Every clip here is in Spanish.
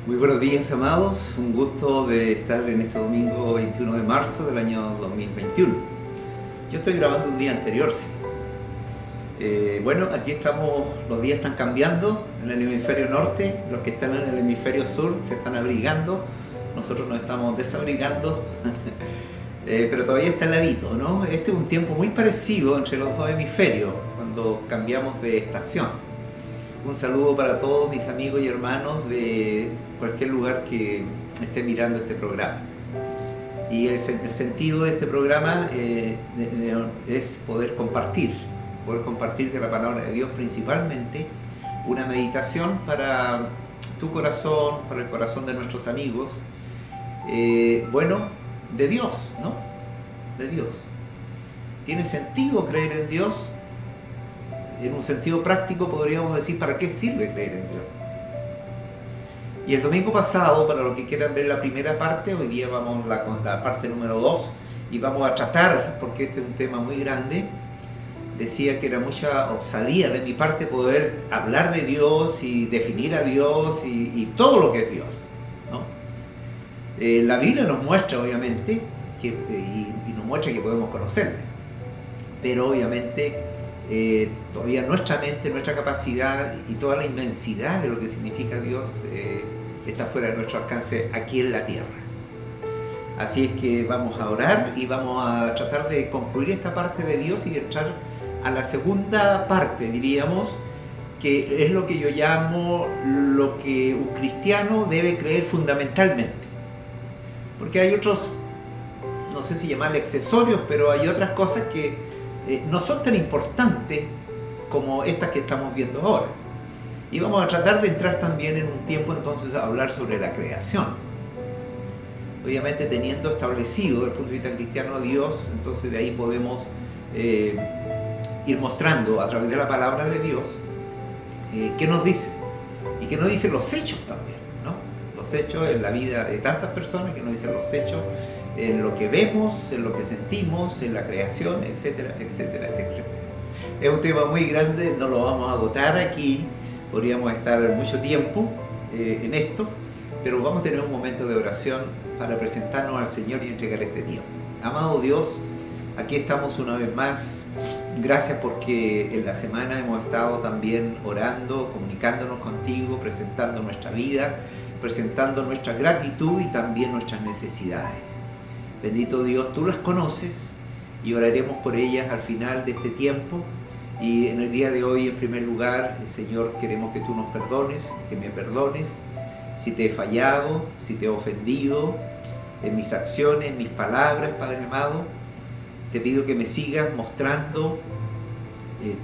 Muy buenos días, amados. Un gusto de estar en este domingo 21 de marzo del año 2021. Yo estoy grabando un día anterior, sí. Bueno, aquí estamos, los días están cambiando en el hemisferio norte. Los que están en el hemisferio sur se están abrigando. Nosotros nos estamos desabrigando. Pero todavía está heladito, ¿no? Este es un tiempo muy parecido entre los dos hemisferios, cuando cambiamos de estación. Un saludo para todos mis amigos y hermanos de cualquier lugar que esté mirando este programa. Y el sentido de este programa es poder compartir de la palabra de Dios, principalmente una meditación para tu corazón, para el corazón de nuestros amigos, de Dios, ¿no? De Dios. ¿Tiene sentido creer en Dios? En un sentido práctico podríamos decir, ¿para qué sirve creer en Dios? Y el domingo pasado, para los que quieran ver la primera parte, hoy día vamos con la parte número 2 y vamos a tratar, porque este es un tema muy grande, decía que era mucha osadía de mi parte poder hablar de Dios y definir a Dios y todo lo que es Dios, ¿no? La Biblia nos muestra, obviamente, y nos muestra que podemos conocerle, pero obviamente todavía nuestra mente, nuestra capacidad y toda la inmensidad de lo que significa Dios está fuera de nuestro alcance aquí en la tierra. Así es que vamos a orar y vamos a tratar de concluir esta parte de Dios y entrar a la segunda parte, diríamos, que es lo que yo llamo lo que un cristiano debe creer fundamentalmente. Porque hay otros, no sé si llamarle accesorios, pero hay otras cosas que no son tan importantes como estas que estamos viendo ahora. Y vamos a tratar de entrar también en un tiempo entonces a hablar sobre la creación. Obviamente teniendo establecido desde el punto de vista cristiano a Dios, entonces de ahí podemos ir mostrando a través de la palabra de Dios qué nos dice. Y qué nos dicen los hechos también, ¿no? Los hechos en la vida de tantas personas, que nos dicen los hechos en lo que vemos, en lo que sentimos, en la creación, etcétera, etcétera, etcétera. Es un tema muy grande, no lo vamos a agotar aquí, podríamos estar mucho tiempo en esto, pero vamos a tener un momento de oración para presentarnos al Señor y entregar este tiempo. Amado Dios, aquí estamos una vez más. Gracias porque en la semana hemos estado también orando, comunicándonos contigo, presentando nuestra vida, presentando nuestra gratitud y también nuestras necesidades. Bendito Dios, tú las conoces y oraremos por ellas al final de este tiempo. Y en el día de hoy, en primer lugar, Señor, queremos que tú nos perdones, que me perdones si te he fallado, si te he ofendido en mis acciones, en mis palabras, Padre amado. Te pido que me sigas mostrando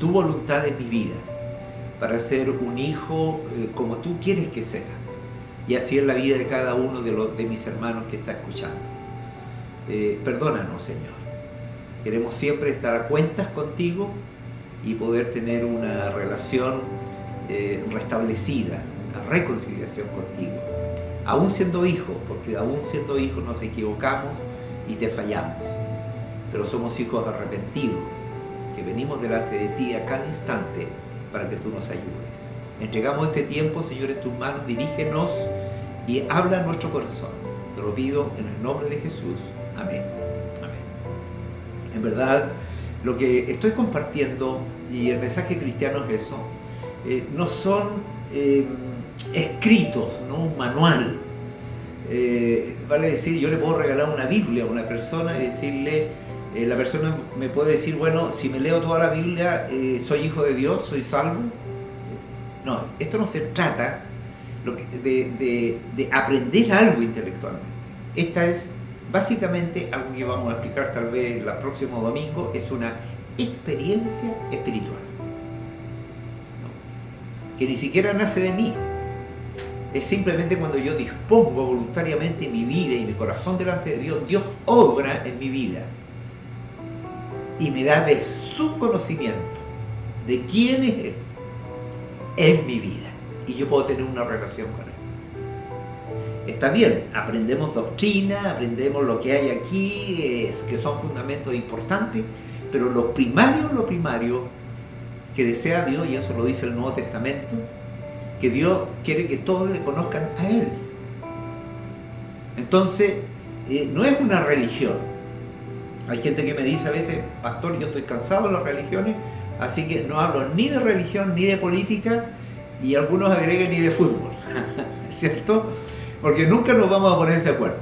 tu voluntad en mi vida para ser un hijo como tú quieres que sea. Y así en la vida de cada uno de mis hermanos que está escuchando. Perdónanos, Señor. Queremos siempre estar a cuentas contigo y poder tener una relación restablecida, una reconciliación contigo. Aún siendo hijos, porque aún siendo hijos nos equivocamos y te fallamos. Pero somos hijos arrepentidos, que venimos delante de ti a cada instante para que tú nos ayudes. Entregamos este tiempo, Señor, en tus manos, dirígenos y habla a nuestro corazón. Te lo pido en el nombre de Jesús. Amén. Amén. En verdad, lo que estoy compartiendo, y el mensaje cristiano es eso, no son escritos, no un manual. Vale decir, yo le puedo regalar una Biblia a una persona y decirle, la persona me puede decir, bueno, si me leo toda la Biblia, soy hijo de Dios, soy salvo. No, esto no se trata de aprender algo intelectualmente. Esta es básicamente algo que vamos a explicar tal vez el próximo domingo, es una experiencia espiritual, ¿no? Que ni siquiera nace de mí. Es simplemente cuando yo dispongo voluntariamente mi vida y mi corazón delante de Dios, Dios obra en mi vida y me da de su conocimiento, de quién es Él en mi vida, y yo puedo tener una relación con Él. Está bien, aprendemos doctrina, aprendemos lo que hay aquí, que son fundamentos importantes, pero lo primario que desea Dios, y eso lo dice el Nuevo Testamento, que Dios quiere que todos le conozcan a Él. Entonces, no es una religión. Hay gente que me dice a veces, pastor, yo estoy cansado de las religiones, así que no hablo ni de religión ni de política, y algunos agregan ni de fútbol, ¿cierto? Porque nunca nos vamos a poner de acuerdo.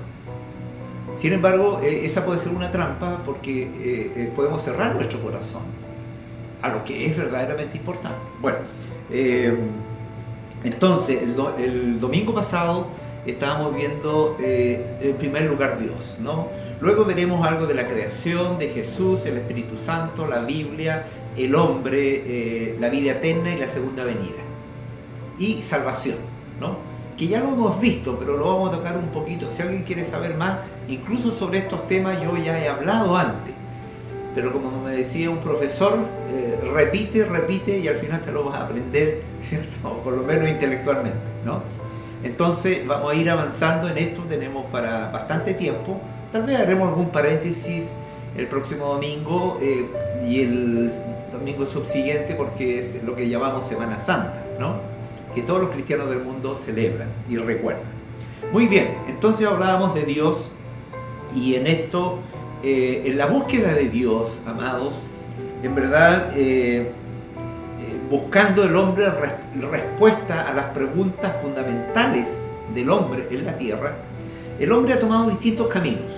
Sin embargo, esa puede ser una trampa porque podemos cerrar nuestro corazón a lo que es verdaderamente importante. Bueno, entonces, el domingo pasado estábamos viendo en primer lugar Dios, ¿no? Luego veremos algo de la creación, de Jesús, el Espíritu Santo, la Biblia, el hombre, la vida eterna y la segunda venida. Y salvación, ¿no? Que ya lo hemos visto, pero lo vamos a tocar un poquito. Si alguien quiere saber más, incluso sobre estos temas, yo ya he hablado antes. Pero como me decía un profesor, repite y al final te lo vas a aprender, ¿cierto? Por lo menos intelectualmente, ¿no? Entonces vamos a ir avanzando en esto, tenemos para bastante tiempo. Tal vez haremos algún paréntesis el próximo domingo y el domingo subsiguiente, porque es lo que llamamos Semana Santa, ¿no? Que todos los cristianos del mundo celebran y recuerdan. Muy bien, entonces hablábamos de Dios, y en esto, en la búsqueda de Dios, amados, en verdad, buscando el hombre respuesta a las preguntas fundamentales del hombre en la tierra, el hombre ha tomado distintos caminos.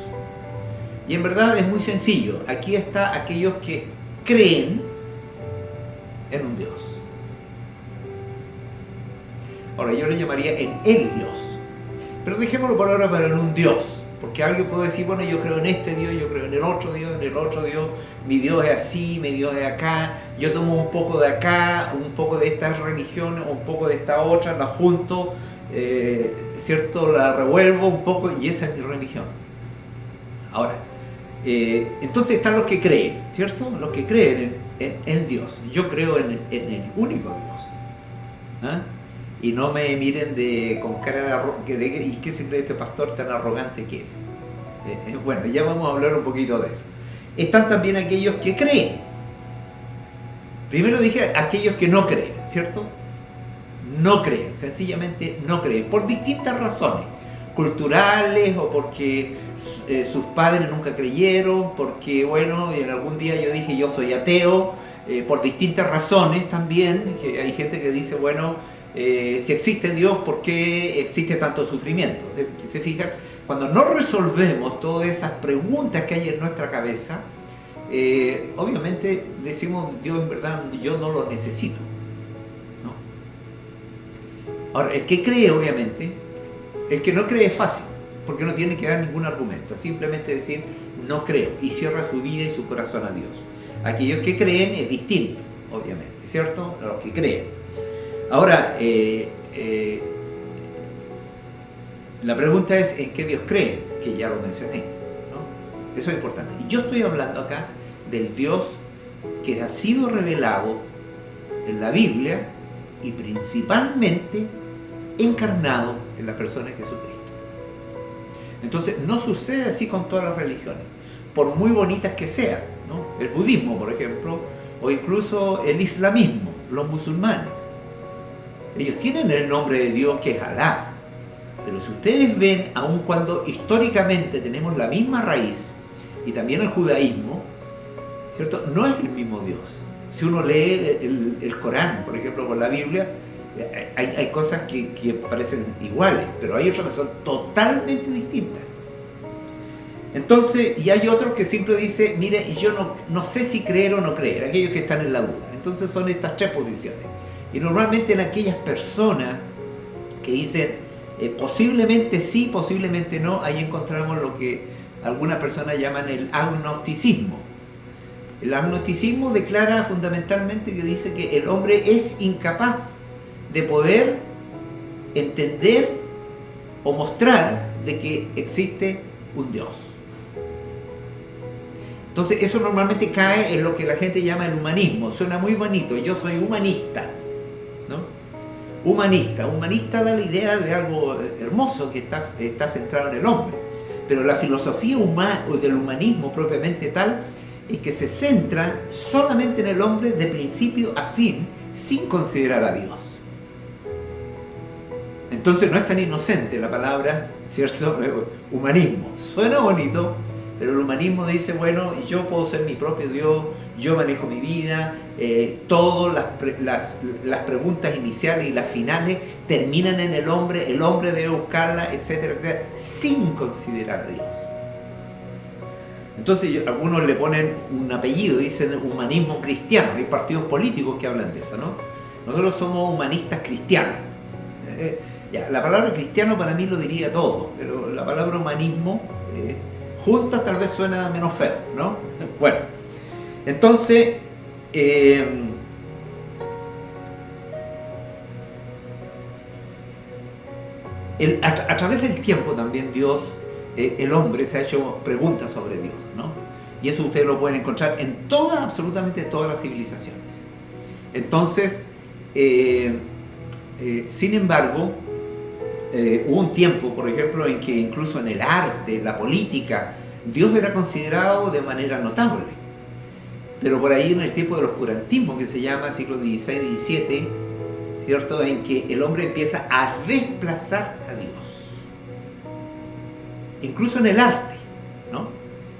Y en verdad es muy sencillo. Aquí está aquellos que creen en un Dios. Ahora, yo le llamaría en el Dios. Pero dejémoslo por ahora para en un Dios. Porque alguien puede decir, bueno, yo creo en este Dios, yo creo en el otro Dios, mi Dios es así, mi Dios es acá, yo tomo un poco de acá, un poco de estas religiones, un poco de esta otra, la junto, ¿cierto? La revuelvo un poco y esa es mi religión. Ahora, entonces están los que creen, ¿cierto? Los que creen en Dios. Yo creo en el único Dios. ¿Ah? Y no me miren con cara de ¿y qué se cree este pastor tan arrogante que es? Bueno, ya vamos a hablar un poquito de eso. Están también aquellos que creen. Primero dije aquellos que no creen, ¿cierto? No creen, sencillamente no creen, por distintas razones, culturales o porque sus padres nunca creyeron, porque, bueno, en algún día yo dije yo soy ateo, por distintas razones también, que hay gente que dice, bueno, si existe Dios, ¿por qué existe tanto sufrimiento? ¿Se fijan? Cuando no resolvemos todas esas preguntas que hay en nuestra cabeza, obviamente decimos, Dios en verdad yo no lo necesito, ¿no? Ahora, el que cree, obviamente, el que no cree es fácil, porque no tiene que dar ningún argumento, simplemente decir no creo y cierra su vida y su corazón a Dios. Aquellos que creen es distinto, obviamente, ¿cierto? A los que creen. Ahora, la pregunta es ¿en qué Dios cree? Que ya lo mencioné, ¿no? Eso es importante. Y yo estoy hablando acá del Dios que ha sido revelado en la Biblia y principalmente encarnado en la persona de Jesucristo. Entonces, no sucede así con todas las religiones, por muy bonitas que sean, ¿no? El budismo, por ejemplo, o incluso el islamismo, los musulmanes. Ellos tienen el nombre de Dios que es Alá, pero si ustedes ven, aun cuando históricamente tenemos la misma raíz y también el judaísmo, ¿cierto? No es el mismo Dios. Si uno lee el Corán, por ejemplo, con la Biblia, hay cosas que parecen iguales, pero hay otras que son totalmente distintas. Entonces, y hay otros que siempre dicen, mire, yo no sé si creer o no creer, aquellos que están en la duda. Entonces son estas tres posiciones. Y normalmente en aquellas personas que dicen posiblemente sí, posiblemente no, ahí encontramos lo que algunas personas llaman el agnosticismo. El agnosticismo declara fundamentalmente que dice que el hombre es incapaz de poder entender o mostrar de que existe un Dios. Entonces eso normalmente cae en lo que la gente llama el humanismo. Suena muy bonito, yo soy humanista, ¿no? Humanista da la idea de algo hermoso que está centrado en el hombre, pero la filosofía del humanismo propiamente tal es que se centra solamente en el hombre de principio a fin, sin considerar a Dios. Entonces no es tan inocente la palabra ¿cierto? Humanismo. Suena bonito, pero el humanismo dice, bueno, yo puedo ser mi propio Dios, yo manejo mi vida, todas las preguntas iniciales y las finales terminan en el hombre debe buscarla, etcétera, etcétera, sin considerar a Dios. Entonces algunos le ponen un apellido, dicen humanismo cristiano, hay partidos políticos que hablan de eso, ¿no? Nosotros somos humanistas cristianos. Ya, la palabra cristiano para mí lo diría todo, pero la palabra humanismo juntas tal vez suena menos feo, ¿no? Bueno, entonces a través del tiempo también Dios, el hombre se ha hecho preguntas sobre Dios, ¿no? Y eso ustedes lo pueden encontrar en absolutamente todas las civilizaciones. Entonces, sin embargo, hubo un tiempo, por ejemplo, en que incluso en el arte, la política, Dios era considerado de manera notable. Pero por ahí en el tiempo del oscurantismo, que se llama siglo XVI, XVII, ¿cierto?, en que el hombre empieza a desplazar a Dios. Incluso en el arte, ¿no?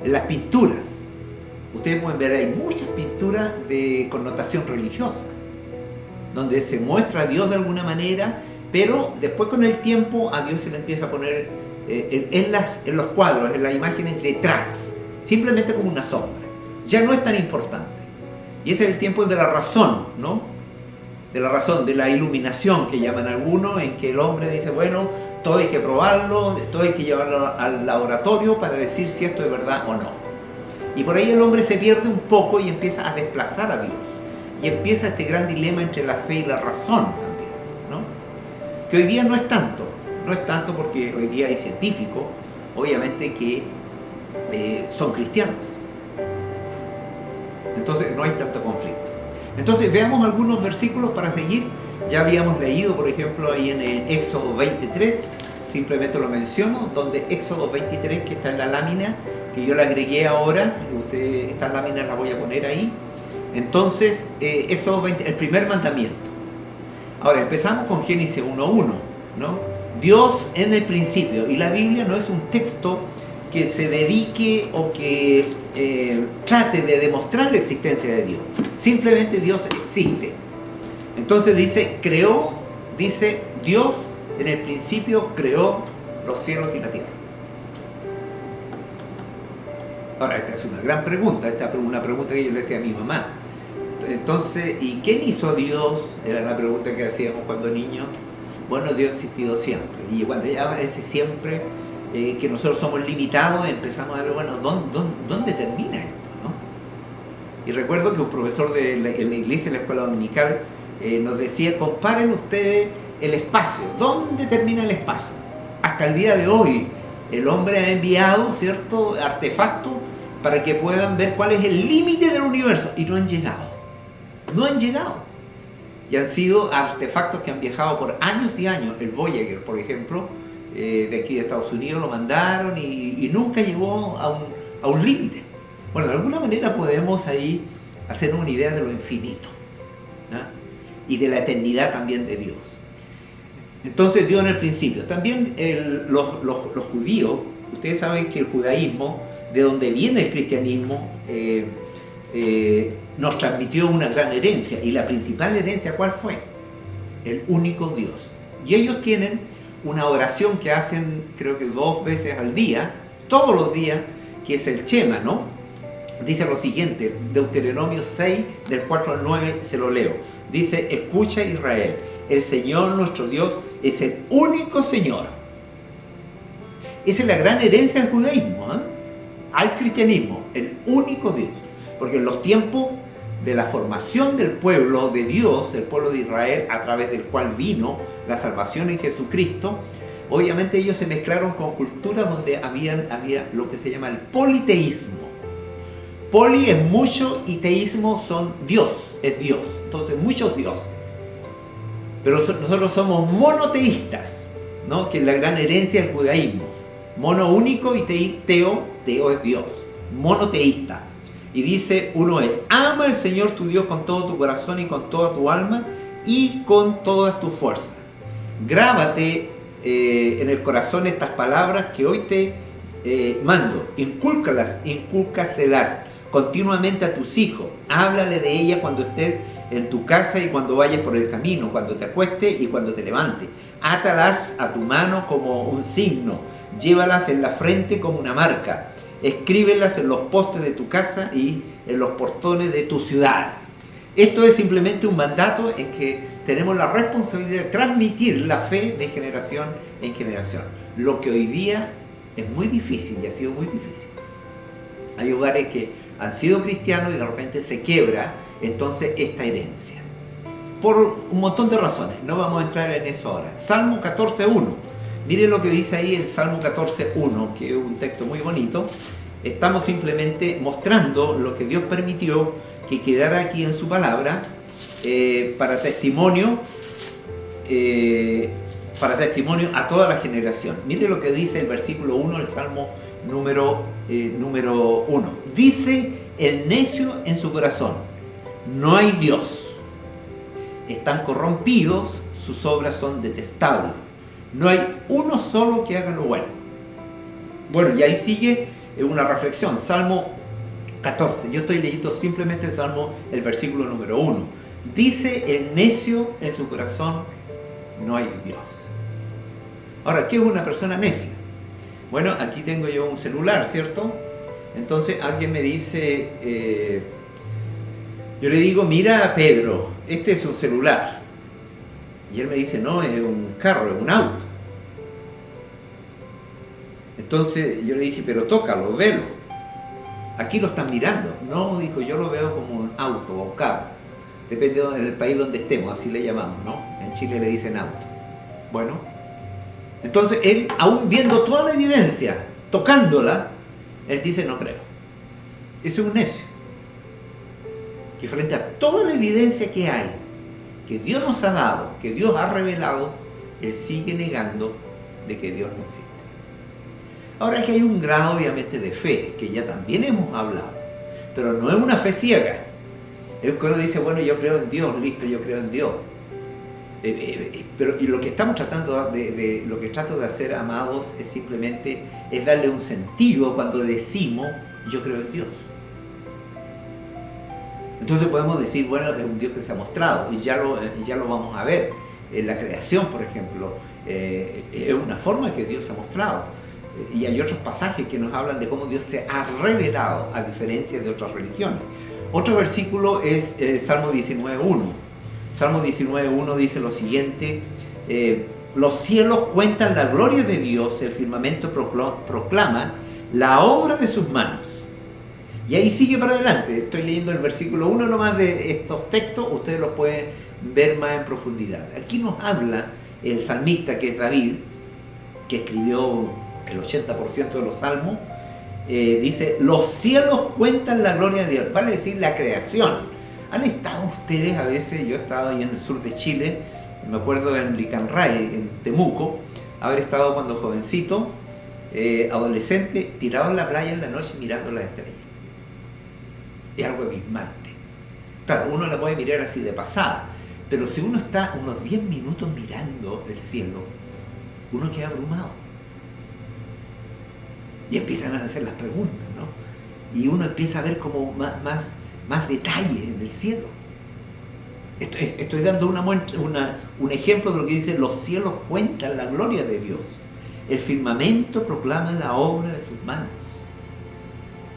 En las pinturas. Ustedes pueden ver, hay muchas pinturas de connotación religiosa, donde se muestra a Dios de alguna manera, pero después con el tiempo a Dios se le empieza a poner en los cuadros, en las imágenes detrás, simplemente como una sombra. Ya no es tan importante. Y ese es el tiempo de la razón, ¿no? De la razón, de la iluminación que llaman algunos, en que el hombre dice, bueno, todo hay que probarlo, todo hay que llevarlo al laboratorio para decir si esto es verdad o no. Y por ahí el hombre se pierde un poco y empieza a desplazar a Dios. Y empieza este gran dilema entre la fe y la razón también, ¿no? Que hoy día no es tanto porque hoy día hay científicos, obviamente, que son cristianos. Entonces no hay tanto conflicto. Entonces veamos algunos versículos para seguir. Ya habíamos leído, por ejemplo, ahí en el Éxodo 23, simplemente lo menciono, donde Éxodo 23, que está en la lámina, que yo la agregué ahora, esta lámina la voy a poner ahí. Entonces, Éxodo 20, el primer mandamiento. Ahora, empezamos con Génesis 1.1, ¿no? Dios en el principio, y la Biblia no es un texto que se dedique o que trate de demostrar la existencia de Dios. Simplemente Dios existe. Entonces dice Dios en el principio creó los cielos y la tierra. Ahora, esta es una gran pregunta, esta es una pregunta que yo le hacía a mi mamá. Entonces, ¿y quién hizo Dios? Era la pregunta que hacíamos cuando niños. Bueno, Dios ha existido siempre. Y cuando ya aparece siempre, que nosotros somos limitados, empezamos a ver, bueno, ¿dónde termina esto, no? Y recuerdo que un profesor de la iglesia, en la escuela dominical, nos decía, comparen ustedes el espacio. ¿Dónde termina el espacio? Hasta el día de hoy, el hombre ha enviado, ¿cierto?, artefactos para que puedan ver cuál es el límite del universo. Y no han llegado. No han llegado. Y han sido artefactos que han viajado por años y años. El Voyager, por ejemplo, de aquí de Estados Unidos, lo mandaron y nunca llegó a un límite. Bueno, de alguna manera podemos ahí hacer una idea de lo infinito, ¿no? Y de la eternidad también de Dios. Entonces, Dios en el principio. También los judíos, ustedes saben que el judaísmo, de donde viene el cristianismo, nos transmitió una gran herencia. Y la principal herencia, ¿cuál fue? El único Dios. Y ellos tienen una oración que hacen, creo que 2 veces al día, todos los días, que es el Shema, ¿no? Dice lo siguiente, Deuteronomio 6, del 4 al 9, se lo leo. Dice, escucha Israel, el Señor nuestro Dios es el único Señor. Esa es la gran herencia del judaísmo, ¿eh? Al cristianismo, el único Dios. Porque en los tiempos de la formación del pueblo de Dios, el pueblo de Israel, a través del cual vino la salvación en Jesucristo, obviamente ellos se mezclaron con culturas donde había lo que se llama el politeísmo. Poli es mucho y teísmo son Dios, es Dios. Entonces, muchos dioses. Pero nosotros somos monoteístas, ¿no? Que es la gran herencia del judaísmo. Mono único y teo es Dios. Monoteísta. Y dice, uno es, ama al Señor tu Dios con todo tu corazón y con toda tu alma y con todas tus fuerzas. Grábate en el corazón estas palabras que hoy te mando. Incúlcaselas continuamente a tus hijos. Háblale de ella cuando estés en tu casa y cuando vayas por el camino, cuando te acuestes y cuando te levantes. Átalas a tu mano como un signo. Llévalas en la frente como una marca. Escríbelas en los postes de tu casa y en los portones de tu ciudad. Esto es simplemente un mandato en que tenemos la responsabilidad de transmitir la fe de generación en generación. Lo que hoy día es muy difícil y ha sido muy difícil. Hay hogares que han sido cristianos y de repente se quiebra entonces esta herencia. Por un montón de razones. No vamos a entrar en eso ahora. Salmo 14.1. Mire lo que dice ahí el Salmo 14.1, que es un texto muy bonito. Estamos simplemente mostrando lo que Dios permitió que quedara aquí en su palabra para testimonio a toda la generación. Mire lo que dice el versículo 1 del Salmo número 1. Dice el necio en su corazón: no hay Dios. Están corrompidos, sus obras son detestables. No hay uno solo que haga lo bueno. Bueno, y ahí sigue una reflexión. Salmo 14. Yo estoy leyendo simplemente el Salmo, el versículo número 1. Dice el necio en su corazón: no hay Dios. Ahora, ¿qué es una persona necia? Bueno, aquí tengo yo un celular, ¿cierto? Entonces alguien me dice, yo le digo: mira, Pedro, este es un celular. Y él me dice: no, es un carro, es un auto. Entonces yo le dije: pero tócalo, velo. Aquí lo están mirando. No, dijo, yo lo veo como un auto o carro. Depende del país donde estemos, así le llamamos, ¿no? En Chile le dicen auto. Bueno, entonces él, aún viendo toda la evidencia, tocándola, él dice: no creo. Ese es un necio. Que frente a toda la evidencia que hay, que Dios nos ha dado, que Dios ha revelado, él sigue negando de que Dios no existe. Ahora, que hay un grado obviamente de fe, que ya también hemos hablado, pero no es una fe ciega. Es que uno dice: bueno, yo creo en Dios, listo, yo creo en Dios. Pero y lo que estamos tratando lo que trato de hacer, amados, es simplemente darle un sentido cuando decimos: yo creo en Dios. Entonces podemos decir: bueno, es un Dios que se ha mostrado y ya lo vamos a ver en la creación, por ejemplo. Es una forma que Dios se ha mostrado. Y hay otros pasajes que nos hablan de cómo Dios se ha revelado, a diferencia de otras religiones. Otro versículo es Salmo 19.1. Salmo 19.1 dice lo siguiente: los cielos cuentan la gloria de Dios, el firmamento proclama la obra de sus manos. Y ahí sigue para adelante. Estoy leyendo el versículo 1 nomás de estos textos, ustedes los pueden ver más en profundidad. Aquí nos habla el salmista, que es David, que escribió el 80% de los salmos. Dice: los cielos cuentan la gloria de Dios, vale decir la creación. ¿Han estado ustedes a veces? Yo he estado ahí en el sur de Chile, me acuerdo en Licanray, en Temuco, haber estado cuando jovencito, adolescente, tirado en la playa en la noche mirando las estrellas. Es algo abismante. Claro, uno la puede mirar así de pasada, pero si uno está unos 10 minutos mirando el cielo, uno queda abrumado. Y empiezan a hacer las preguntas, ¿no? Y uno empieza a ver como más detalle en el cielo. Estoy dando un ejemplo de lo que dice: los cielos cuentan la gloria de Dios. El firmamento proclama la obra de sus manos.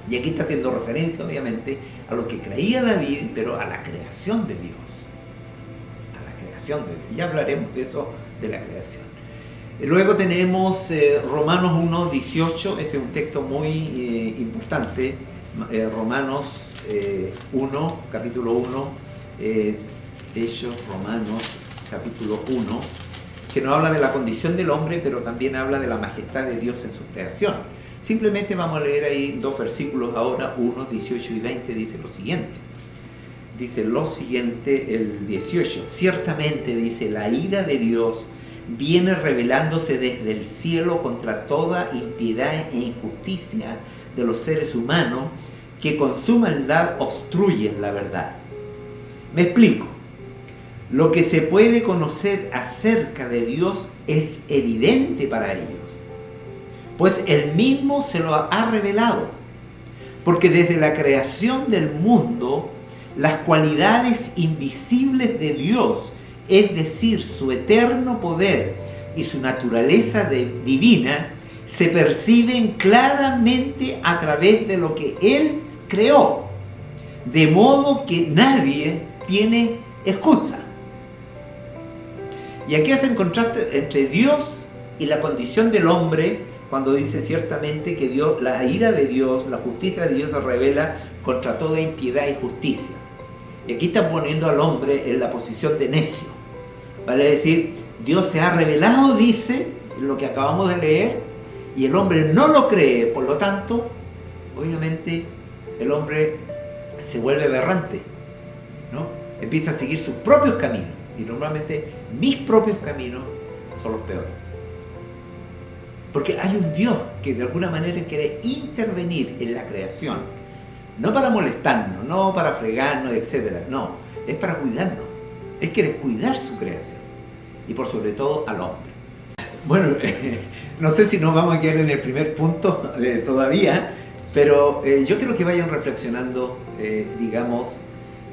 Y aquí está haciendo referencia, obviamente, a lo que creía David, pero a la creación de Dios. A la creación de Dios. Ya hablaremos de eso, de la creación. Luego tenemos Romanos 1.18. Este es un texto muy importante. Romanos 1, capítulo 1. Romanos capítulo 1, que nos habla de la condición del hombre, pero también habla de la majestad de Dios en su creación. Simplemente vamos a leer ahí dos versículos ahora, 1, 18 y 20, dice lo siguiente. Dice lo siguiente el 18: ciertamente, dice, la ira de Dios viene revelándose desde el cielo contra toda impiedad e injusticia de los seres humanos, que con su maldad obstruyen la verdad. Me explico. Lo que se puede conocer acerca de Dios es evidente para ellos, pues Él mismo se lo ha revelado, porque desde la creación del mundo, las cualidades invisibles de Dios, es decir, su eterno poder y su naturaleza divina, se perciben claramente a través de lo que Él creó, de modo que nadie tiene excusa. Y aquí hacen contraste entre Dios y la condición del hombre, cuando dice ciertamente que Dios, la ira de Dios, la justicia de Dios se revela contra toda impiedad y justicia. Y aquí están poniendo al hombre en la posición de necio. Vale decir, Dios se ha revelado, dice, lo que acabamos de leer, y el hombre no lo cree. Por lo tanto, obviamente, el hombre se vuelve aberrante, ¿no? Empieza a seguir sus propios caminos. Y normalmente mis propios caminos son los peores. Porque hay un Dios que de alguna manera quiere intervenir en la creación. No para molestarnos, no para fregarnos, etc. No, es para cuidarnos. Él quiere cuidar su creación. Y por sobre todo al hombre. Bueno, no sé si nos vamos a quedar en el primer punto todavía, pero yo quiero que vayan reflexionando, digamos,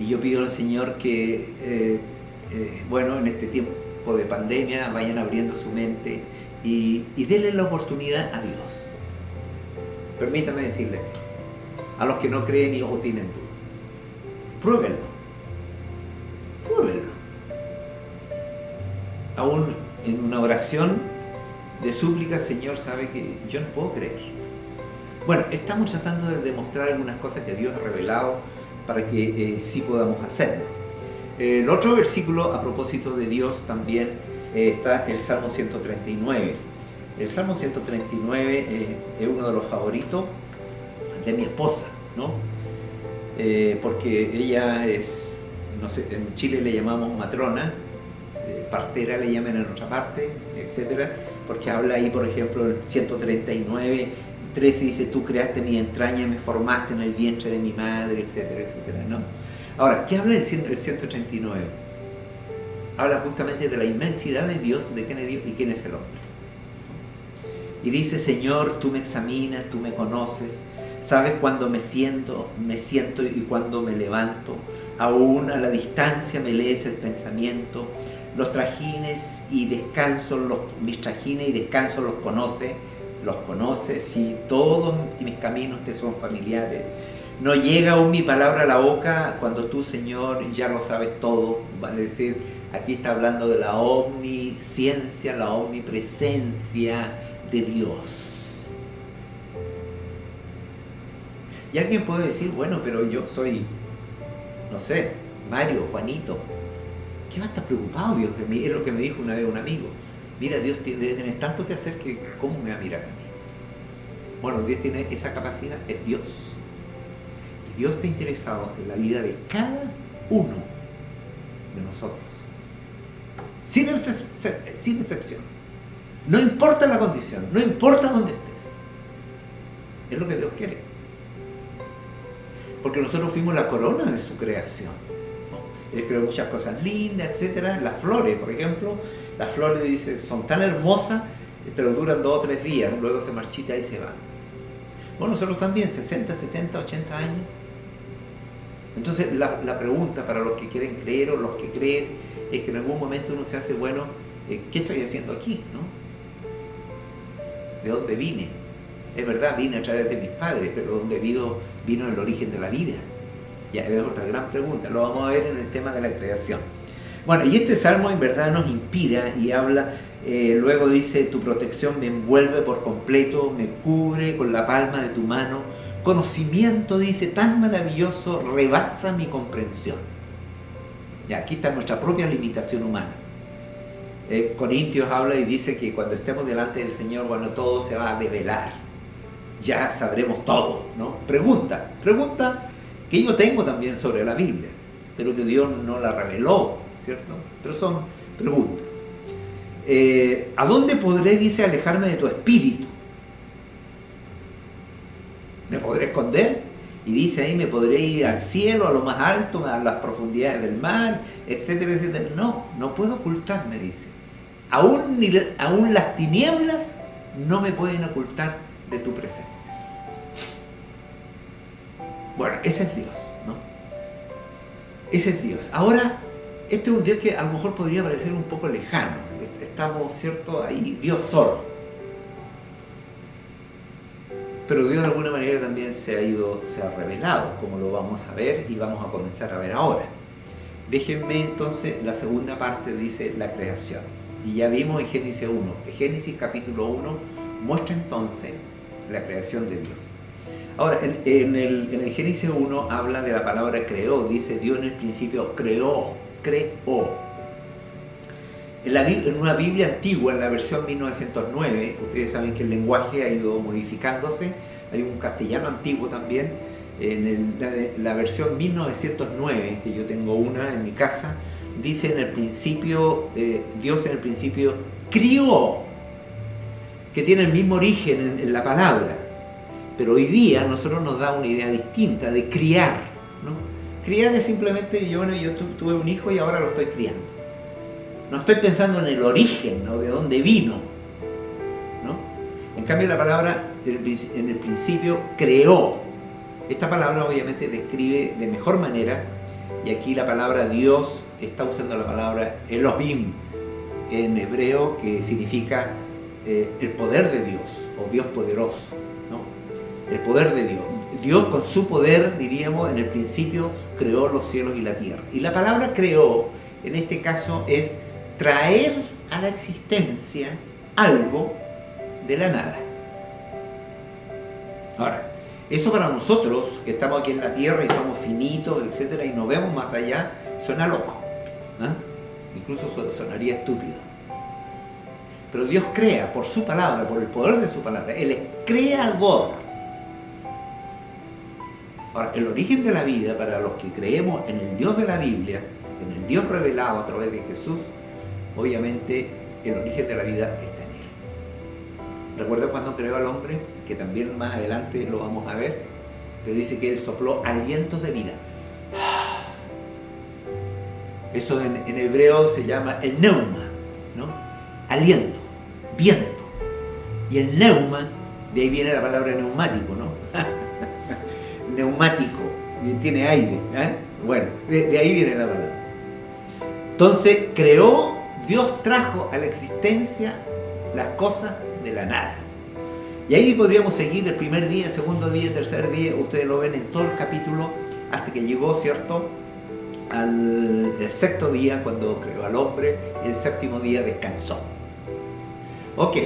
y yo pido al Señor que, bueno, en este tiempo de pandemia vayan abriendo su mente y denle la oportunidad a Dios. Permítanme decirles, a los que no creen o tienen duda, pruébenlo. Aún en una oración de súplica, Señor sabe que yo no puedo creer. Bueno, estamos tratando de demostrar algunas cosas que Dios ha revelado para que sí podamos hacerlo. El otro versículo a propósito de Dios también está el Salmo 139. El Salmo 139 es uno de los favoritos de mi esposa, ¿no? Porque ella es, no sé, en Chile le llamamos matrona, partera le llaman en otra parte, etcétera, porque habla ahí, por ejemplo, el 139, 13 dice, tú creaste mi entraña, me formaste en el vientre de mi madre, etcétera, etcétera, ¿no? Ahora, ¿qué habla el 139? Habla justamente de la inmensidad de Dios, de quién es Dios y quién es el hombre. Y dice, Señor, tú me examinas, tú me conoces, sabes cuándo me siento y cuándo me levanto, aún a la distancia me lees el pensamiento, los trajines y descanso, mis trajines y descanso los conoces, y todos mis caminos te son familiares. No llega aún mi palabra a la boca cuando tú, Señor, ya lo sabes todo. Vale decir, aquí está hablando de la omnisciencia, la omnipresencia de Dios. Y alguien puede decir, bueno, pero yo soy, no sé, Mario, Juanito. ¿Qué va a estar preocupado Dios de mí? Es lo que me dijo una vez un amigo. Mira, Dios debe tener tanto que hacer que ¿cómo me va a mirar a mí? Bueno, Dios tiene esa capacidad, es Dios. Y Dios está interesado en la vida de cada uno de nosotros. Sin excepción. No importa la condición, no importa dónde estés. Es lo que Dios quiere. Porque nosotros fuimos la corona de su creación. Él creó muchas cosas lindas, etcétera. Las flores, por ejemplo, las flores dice, son tan hermosas, pero duran 2 o 3 días, luego se marchitan y se van. Bueno, nosotros también, 60, 70, 80 años. Entonces la pregunta para los que quieren creer o los que creen es que en algún momento uno se hace, bueno, ¿qué estoy haciendo aquí? ¿No? ¿De dónde vine? Es verdad, vine a través de mis padres, pero ¿dónde vino el origen de la vida? Ya es otra gran pregunta, lo vamos a ver en el tema de la creación. Bueno, y este salmo en verdad nos inspira y habla, luego dice, tu protección me envuelve por completo, me cubre con la palma de tu mano, conocimiento, dice, tan maravilloso, rebasa mi comprensión. Ya, aquí está nuestra propia limitación humana. Corintios habla y dice que cuando estemos delante del Señor, bueno, todo se va a develar, ya sabremos todo, ¿no? Pregunta que yo tengo también sobre la Biblia, pero que Dios no la reveló, ¿cierto? Pero son preguntas. ¿A dónde podré, dice, alejarme de tu espíritu? ¿Me podré esconder? Y dice ahí, me podré ir al cielo, a lo más alto, a las profundidades del mar, etcétera, etcétera. No, no puedo ocultarme, dice. Aún las tinieblas no me pueden ocultar de tu presencia. Bueno, ese es Dios, ¿no? Ese es Dios. Ahora, este es un Dios que a lo mejor podría parecer un poco lejano. Estamos, ¿cierto?, ahí, Dios solo. Pero Dios de alguna manera también se ha revelado, como lo vamos a ver y vamos a comenzar a ver ahora. Déjenme entonces, la segunda parte dice la creación. Y ya vimos en Génesis 1. Génesis capítulo 1 muestra entonces la creación de Dios. Ahora, en el Génesis 1 habla de la palabra creó. Dice, Dios en el principio creó. En una Biblia antigua, en la versión 1909, ustedes saben que el lenguaje ha ido modificándose, hay un castellano antiguo también, en la versión 1909, que yo tengo una en mi casa, dice en el principio, Dios en el principio crió, que tiene el mismo origen en la palabra, pero hoy día nosotros nos da una idea distinta de criar, ¿no? Criar es simplemente, yo tuve un hijo y ahora lo estoy criando. No estoy pensando en el origen, ¿no?, de dónde vino, ¿no? En cambio la palabra en el principio creó. Esta palabra obviamente describe de mejor manera, y aquí la palabra Dios está usando la palabra Elohim en hebreo, que significa el poder de Dios o Dios poderoso, ¿no? El poder de Dios. Dios con su poder, diríamos, en el principio creó los cielos y la tierra. Y la palabra creó, en este caso, es traer a la existencia algo de la nada. Ahora, eso para nosotros, que estamos aquí en la tierra y somos finitos, etcétera, y no vemos más allá, suena loco, ¿eh? Incluso sonaría estúpido. Pero Dios crea por su palabra, por el poder de su palabra. Él es creador. Ahora, el origen de la vida, para los que creemos en el Dios de la Biblia, en el Dios revelado a través de Jesús, obviamente el origen de la vida está en Él. ¿Recuerda cuando creó al hombre? Que también más adelante lo vamos a ver, pero dice que Él sopló alientos de vida. Eso en hebreo se llama el neuma, ¿no? Aliento, viento. Y el neuma, de ahí viene la palabra neumático, ¿no? Neumático, y tiene aire, ¿eh? Bueno, de ahí viene la palabra. Entonces creó, Dios trajo a la existencia las cosas de la nada. Y ahí podríamos seguir el primer día, el segundo día, el tercer día, ustedes lo ven en todo el capítulo, hasta que llegó, ¿cierto?, al sexto día, cuando creó al hombre, el séptimo día descansó. Ok,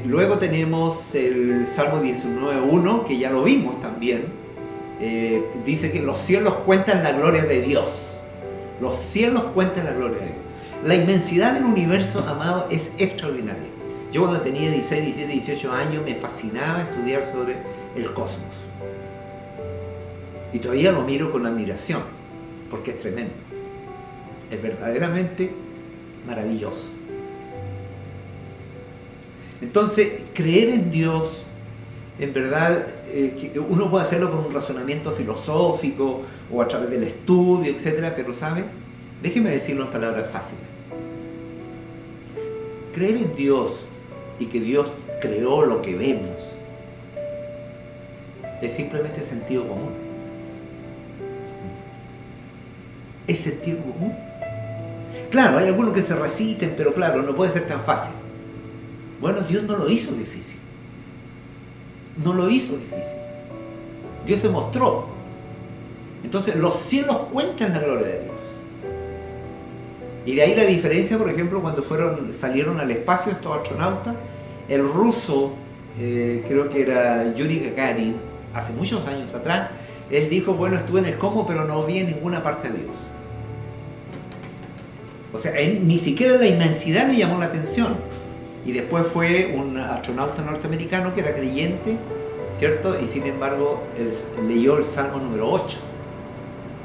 luego tenemos el Salmo 19.1, que ya lo vimos también. Dice que los cielos cuentan la gloria de Dios. Los cielos cuentan la gloria de Dios. La inmensidad del universo, amado, es extraordinaria. Yo cuando tenía 16, 17, 18 años me fascinaba estudiar sobre el cosmos. Y todavía lo miro con admiración, porque es tremendo. Es verdaderamente maravilloso. Entonces, creer en Dios, en verdad, uno puede hacerlo por un razonamiento filosófico o a través del estudio, etc. Pero, ¿sabe? Déjeme decirlo en palabras fáciles. Creer en Dios y que Dios creó lo que vemos es simplemente sentido común. Es sentido común. Claro, hay algunos que se resisten, pero claro, no puede ser tan fácil. Bueno, Dios no lo hizo difícil. No lo hizo difícil. Dios se mostró. Entonces, los cielos cuentan la gloria de Dios. Y de ahí la diferencia, por ejemplo, cuando salieron al espacio estos astronautas, el ruso, creo que era Yuri Gagarin, hace muchos años atrás, él dijo, bueno, estuve en el cosmos, pero no vi en ninguna parte a Dios. O sea, ni siquiera la inmensidad le llamó la atención. Y después fue un astronauta norteamericano que era creyente, ¿cierto? Y sin embargo, él leyó el Salmo número 8.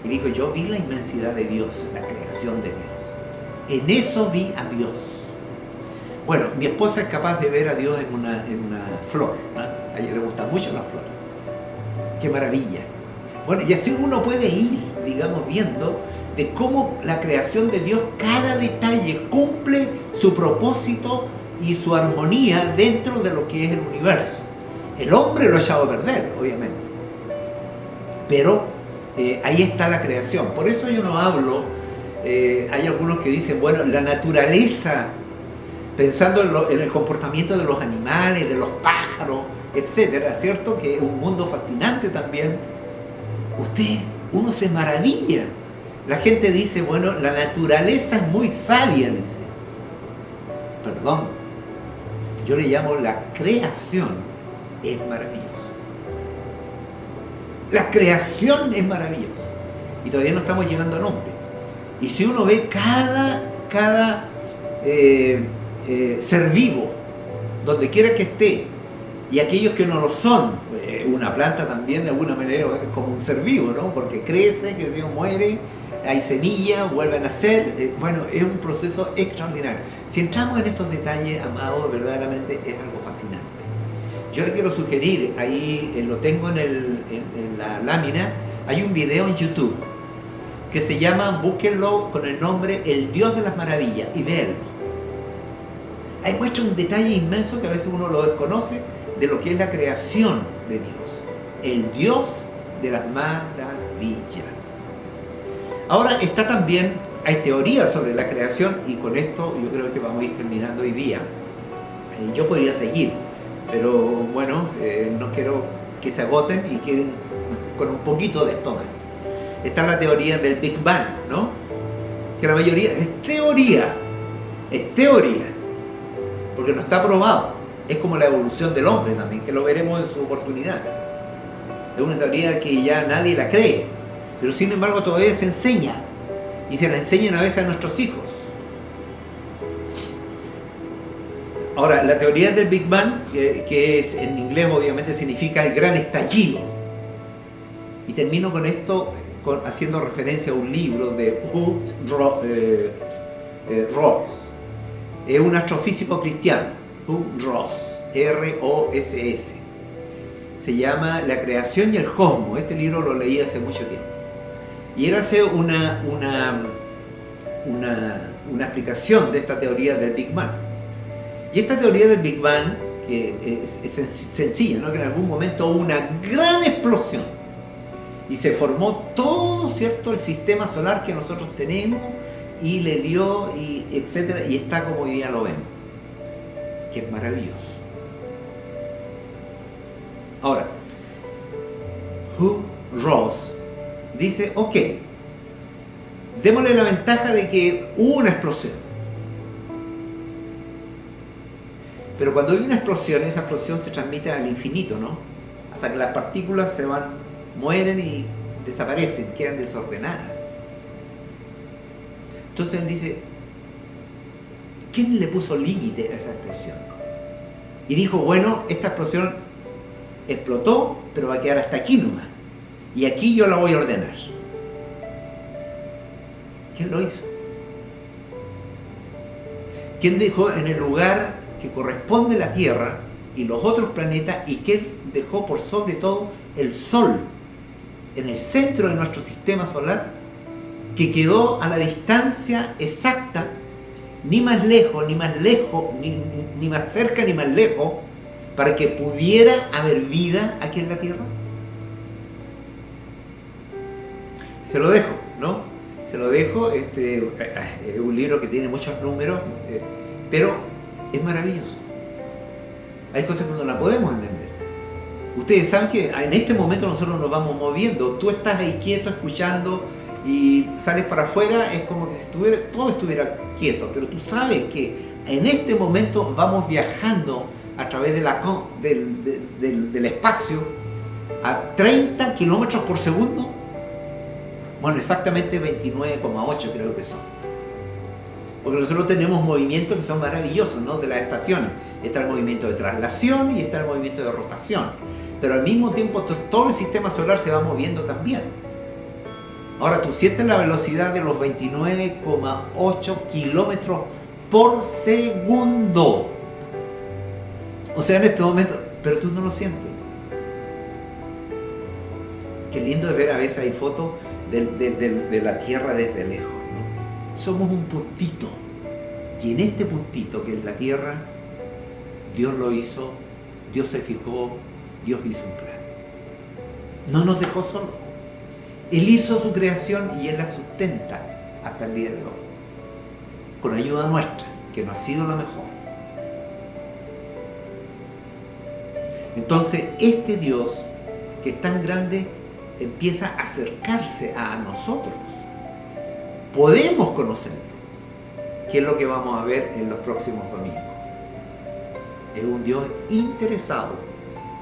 Y dijo, yo vi la inmensidad de Dios, la creación de Dios. En eso vi a Dios. Bueno, mi esposa es capaz de ver a Dios en una flor, ¿no? A ella le gusta mucho la flor. ¡Qué maravilla! Bueno, y así uno puede ir, digamos, viendo de cómo la creación de Dios, cada detalle cumple su propósito y su armonía dentro de lo que es el universo. El hombre lo ha echado a perder, obviamente. Pero ahí está la creación. Por eso yo no hablo, hay algunos que dicen, bueno, la naturaleza, pensando en el comportamiento de los animales, de los pájaros, etcétera, ¿cierto? Que es un mundo fascinante también. Uno se maravilla. La gente dice, bueno, la naturaleza es muy sabia, dice. Perdón, yo le llamo la creación es maravillosa. La creación es maravillosa. Y todavía no estamos llegando al hombre. Y si uno ve cada ser vivo, donde quiera que esté, y aquellos que no lo son, una planta también de alguna manera es como un ser vivo, ¿no? Porque crece, que se muere, hay semilla, vuelve a nacer, bueno, es un proceso extraordinario. Si entramos en estos detalles, amados, verdaderamente es algo fascinante. Yo le quiero sugerir, ahí lo tengo en la lámina, hay un video en YouTube que se llama, búsquenlo con el nombre El Dios de las Maravillas y véanlo. Ahí muestra un detalle inmenso que a veces uno lo desconoce de lo que es la creación de Dios. El Dios de las maravillas. Ahora está también, hay teorías sobre la creación y con esto yo creo que vamos a ir terminando hoy día. Yo podría seguir, pero bueno, no quiero que se agoten y queden con un poquito de esto más. Está la teoría del Big Bang, ¿no? Que la mayoría es teoría, porque no está probado. Es como la evolución del hombre también, que lo veremos en su oportunidad. Es una teoría que ya nadie la cree, pero sin embargo todavía se enseña, y se la enseñan a veces a nuestros hijos. Ahora, la teoría del Big Bang, que es, en inglés obviamente significa el gran estallido. Y termino con esto, haciendo referencia a un libro de Hugh Ross. Es un astrofísico cristiano, Hugh Ross, R-O-S-S. Se llama La creación y el cosmos. Este libro lo leí hace mucho tiempo. Y él hace una explicación de esta teoría del Big Bang. Y esta teoría del Big Bang, que es sencilla, ¿no? Que en algún momento hubo una gran explosión y se formó todo, ¿cierto?, el sistema solar que nosotros tenemos, y le dio, y etcétera, y está como hoy día lo vemos, que es maravilloso. Ahora, Hugh Ross dice, ok, démosle la ventaja de que hubo una explosión. Pero cuando hay una explosión, esa explosión se transmite al infinito, ¿no? Hasta que las partículas se van, mueren y desaparecen, quedan desordenadas. Entonces él dice, ¿quién le puso límite a esa explosión? Y dijo, bueno, esta explosión explotó, pero va a quedar hasta aquí nomás. Y aquí yo la voy a ordenar. ¿Quién lo hizo? ¿Quién dejó en el lugar que corresponde la Tierra y los otros planetas, y quién dejó por sobre todo el Sol en el centro de nuestro sistema solar, que quedó a la distancia exacta, ni más lejos, ni más lejos, ni más cerca, ni más lejos, para que pudiera haber vida aquí en la Tierra? Se lo dejo, ¿no? Se lo dejo, es un libro que tiene muchos números, pero es maravilloso. Hay cosas que no la podemos entender. Ustedes saben que en este momento nosotros nos vamos moviendo. Tú estás ahí quieto, escuchando, y sales para afuera, es como que si todo estuviera quieto. Pero tú sabes que en este momento vamos viajando a través del espacio a 30 kilómetros por segundo. Bueno, exactamente 29,8 creo que son. Porque nosotros tenemos movimientos que son maravillosos, ¿no? De las estaciones. Está el movimiento de traslación y está el movimiento de rotación. Pero al mismo tiempo todo el sistema solar se va moviendo también. Ahora tú sientes la velocidad de los 29,8 kilómetros por segundo. O sea, en este momento, pero tú no lo sientes. Qué lindo es ver a veces hay fotos de la Tierra desde lejos, ¿no? Somos un puntito. Y en este puntito que es la Tierra, Dios lo hizo, Dios se fijó, Dios hizo un plan. No nos dejó solos. Él hizo su creación y Él la sustenta hasta el día de hoy. Con ayuda nuestra, que no ha sido la mejor. Entonces, este Dios, que es tan grande, empieza a acercarse a nosotros. Podemos conocerlo, que es lo que vamos a ver en los próximos domingos. Es un Dios interesado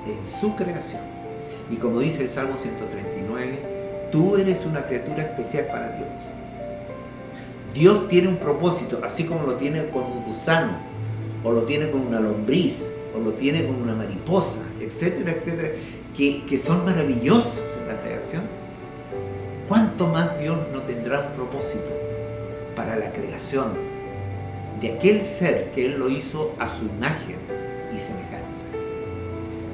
en su creación. Y como dice el Salmo 139, tú eres una criatura especial para Dios. Dios tiene un propósito, así como lo tiene con un gusano, o lo tiene con una lombriz, o lo tiene con una mariposa, etcétera, etcétera, que son maravillosos en la creación. ¿Cuánto más Dios no tendrá un propósito para la creación de aquel ser que Él lo hizo a su imagen y semejanza?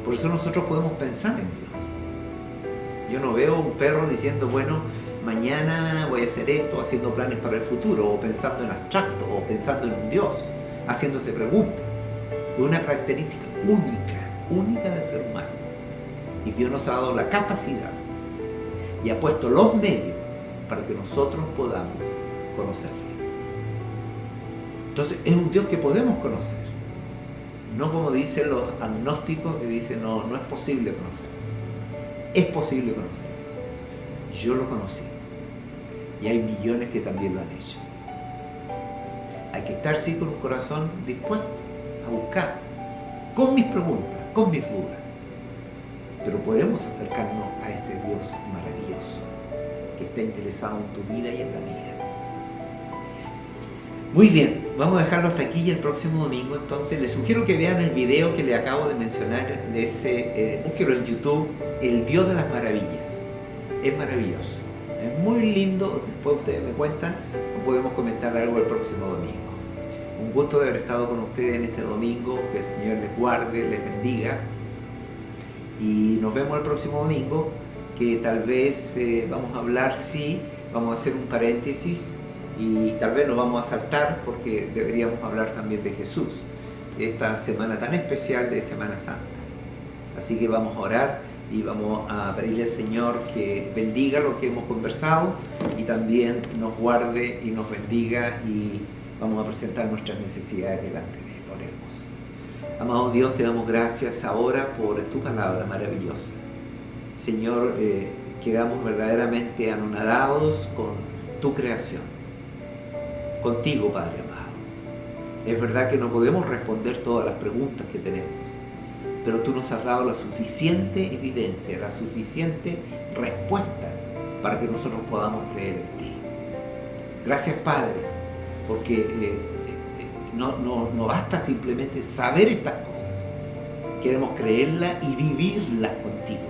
Por eso nosotros podemos pensar en Dios. Yo no veo un perro diciendo, bueno, mañana voy a hacer esto, haciendo planes para el futuro, o pensando en abstracto, o pensando en un Dios, haciéndose preguntas. Es una característica única del ser humano. Y Dios nos ha dado la capacidad y ha puesto los medios para que nosotros podamos conocerle. Entonces es un Dios que podemos conocer. No como dicen los agnósticos que dicen, no es posible conocerlo. Es posible conocerlo. Yo lo conocí. Y hay millones que también lo han hecho. Hay que estar sí con un corazón dispuesto a buscar, con mis preguntas, con mis dudas. Pero podemos acercarnos a este Dios maravilloso que está interesado en tu vida y en la mía. Muy bien, vamos a dejarlo hasta aquí y el próximo domingo entonces les sugiero que vean el video que le acabo de mencionar de ese, búsquelo en YouTube, El Dios de las Maravillas. Es maravilloso, es muy lindo, después ustedes me cuentan o podemos comentar algo el próximo domingo. Un gusto de haber estado con ustedes en este domingo, que el Señor les guarde, les bendiga y nos vemos el próximo domingo, que tal vez vamos a hablar, vamos a hacer un paréntesis y tal vez nos vamos a saltar porque deberíamos hablar también de Jesús, esta semana tan especial de Semana Santa. Así que vamos a orar y vamos a pedirle al Señor que bendiga lo que hemos conversado y también nos guarde y nos bendiga y vamos a presentar nuestras necesidades delante de Él. Oremos. Amado Dios, te damos gracias ahora por tu palabra maravillosa. Señor, quedamos verdaderamente anonadados con tu creación. Contigo, Padre amado. Es verdad que no podemos responder todas las preguntas que tenemos, pero tú nos has dado la suficiente evidencia, la suficiente respuesta para que nosotros podamos creer en ti. Gracias, Padre, porque no basta simplemente saber estas cosas. Queremos creerlas y vivirlas contigo.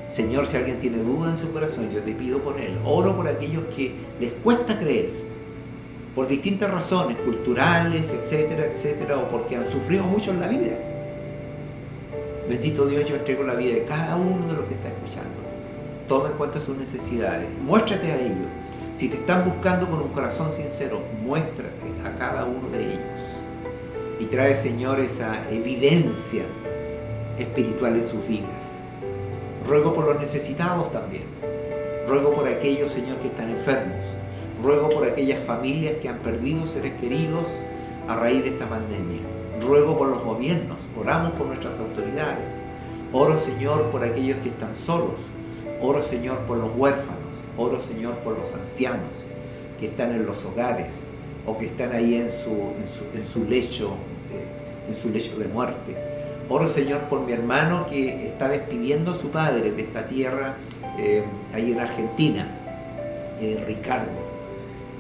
Señor, si alguien tiene duda en su corazón, yo te pido por él. Oro por aquellos que les cuesta creer, por distintas razones, culturales, etcétera, etcétera, o porque han sufrido mucho en la vida. Bendito Dios, yo entrego la vida de cada uno de los que está escuchando. Toma en cuenta sus necesidades, muéstrate a ellos. Si te están buscando con un corazón sincero, muéstrate a cada uno de ellos. Y trae, Señor, esa evidencia espiritual en sus vidas. Ruego por los necesitados también. Ruego por aquellos, Señor, que están enfermos. Ruego por aquellas familias que han perdido seres queridos a raíz de esta pandemia. Ruego por los gobiernos. Oramos por nuestras autoridades. Oro, Señor, por aquellos que están solos. Oro, Señor, por los huérfanos. Oro, Señor, por los ancianos que están en los hogares o que están ahí en su lecho de muerte. Oro, Señor, por mi hermano que está despidiendo a su padre de esta tierra, ahí en Argentina, Ricardo,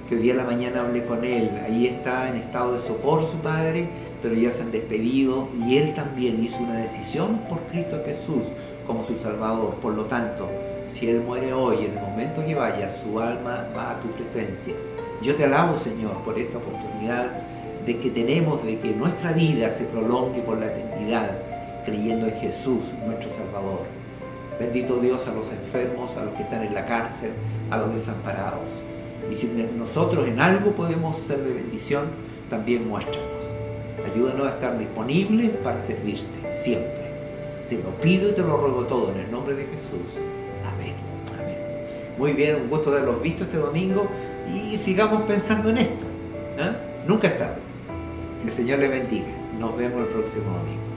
que hoy día en la mañana hablé con él. Ahí está en estado de sopor su padre, pero ya se han despedido y él también hizo una decisión por Cristo Jesús como su Salvador. Por lo tanto, si él muere hoy, en el momento que vaya, su alma va a tu presencia. Yo te alabo, Señor, por esta oportunidad de que tenemos, de que nuestra vida se prolongue por la eternidad, creyendo en Jesús, nuestro Salvador. Bendito Dios a los enfermos, a los que están en la cárcel, a los desamparados. Y si nosotros en algo podemos ser de bendición, también muéstranos. Ayúdanos a estar disponibles para servirte siempre. Te lo pido y te lo ruego todo en el nombre de Jesús. Amén. Amén. Muy bien, un gusto de haberlos visto este domingo y sigamos pensando en esto. Nunca es tarde. Que el Señor les bendiga. Nos vemos el próximo domingo.